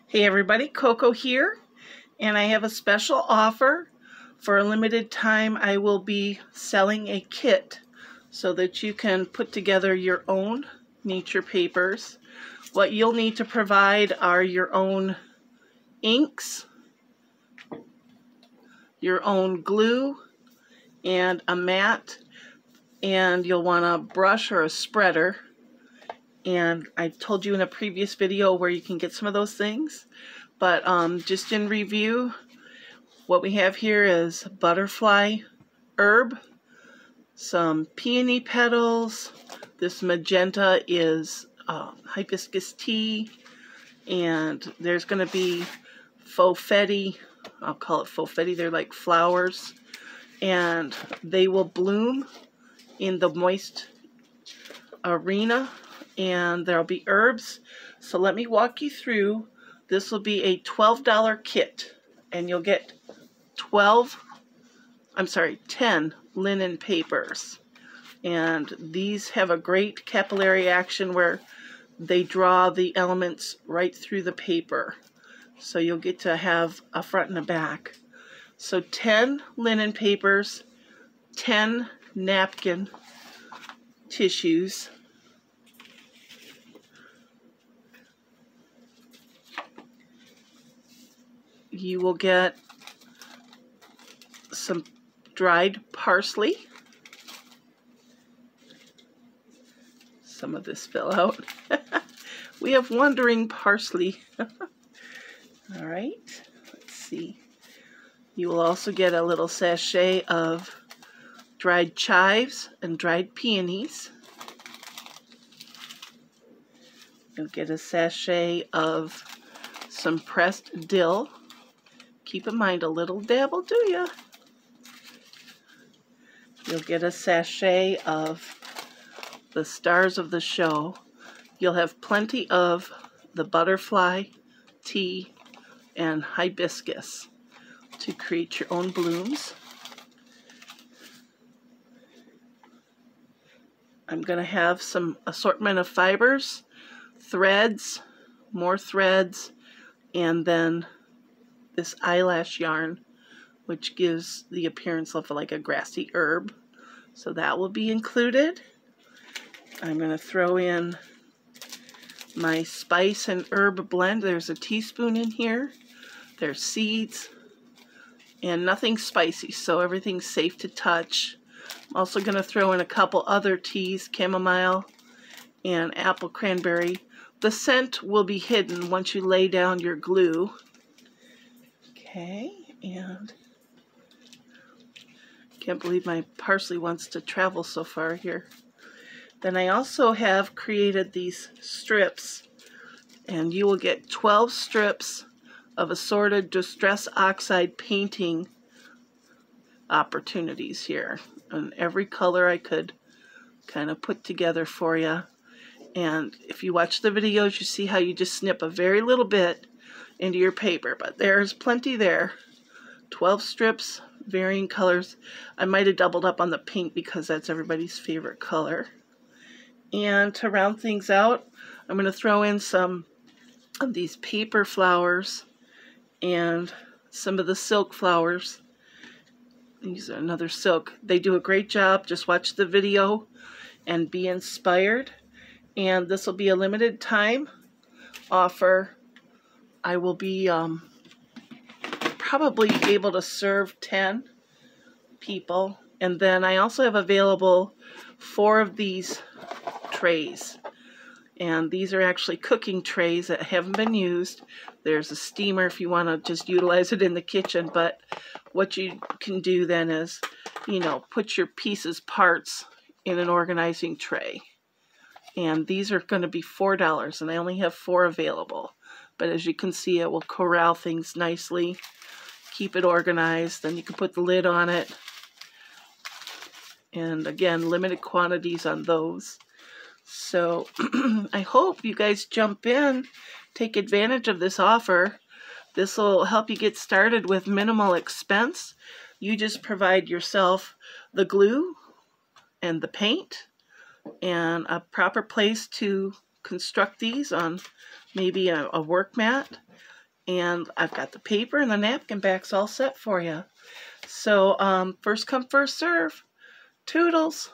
Hey everybody, Coco here, and I have a special offer. For a limited time, I will be selling a kit so that you can put together your own nature papers. What you'll need to provide are your own inks, your own glue, and a mat, and you'll want a brush or a spreader. And I told you in a previous video where you can get some of those things. But just in review, what we have here is butterfly herb, some peony petals, this magenta is hibiscus tea, and there's going to be faux fetti. I'll call it faux fetti. They're like flowers, and they will bloom in the moist arena, and there'll be herbs. So let me walk you through. This will be a $12 kit, and you'll get 10 linen papers. And these have a great capillary action where they draw the elements right through the paper. So you'll get to have a front and a back. So 10 linen papers, 10 napkin tissues, you will get some dried parsley. Some of this fell out. We have wandering parsley. All right, let's see. You will also get a little sachet of dried chives and dried peonies. You'll get a sachet of some pressed dill. Keep in mind, a little dab will do ya. You'll get a sachet of the stars of the show. You'll have plenty of the butterfly, tea, and hibiscus to create your own blooms. I'm going to have some assortment of fibers, threads, more threads, and then this eyelash yarn, which gives the appearance of like a grassy herb. So that will be included. I'm going to throw in my spice and herb blend. There's a teaspoon in here. There's seeds and nothing spicy, so everything's safe to touch. I'm also going to throw in a couple other teas, chamomile and apple cranberry. The scent will be hidden once you lay down your glue. Okay, and can't believe my parsley wants to travel so far here. Then I also have created these strips, and you will get 12 strips of assorted Distress Oxide painting opportunities here. And every color I could kind of put together for you. And if you watch the videos, you see how you just snip a very little bit into your paper, but there's plenty there. 12 strips, varying colors. I might have doubled up on the pink because that's everybody's favorite color. And to round things out, I'm going to throw in some of these paper flowers and some of the silk flowers. These are another silk. They do a great job. Just watch the video and be inspired. And this will be a limited time offer. I will be probably able to serve 10 people. And then I also have available 4 of these trays. And these are actually cooking trays that haven't been used. There's a steamer if you want to just utilize it in the kitchen. But what you can do then is, you know, put your pieces, parts in an organizing tray. And these are going to be $4, and I only have 4 available. But as you can see, it will corral things nicely, keep it organized. Then you can put the lid on it. And again, limited quantities on those. So I hope you guys jump in, take advantage of this offer. This will help you get started with minimal expense. You just provide yourself the glue and the paint and a proper place to construct these on maybe a work mat, And I've got the paper and the napkin backs all set for you. So first come, first serve. Toodles.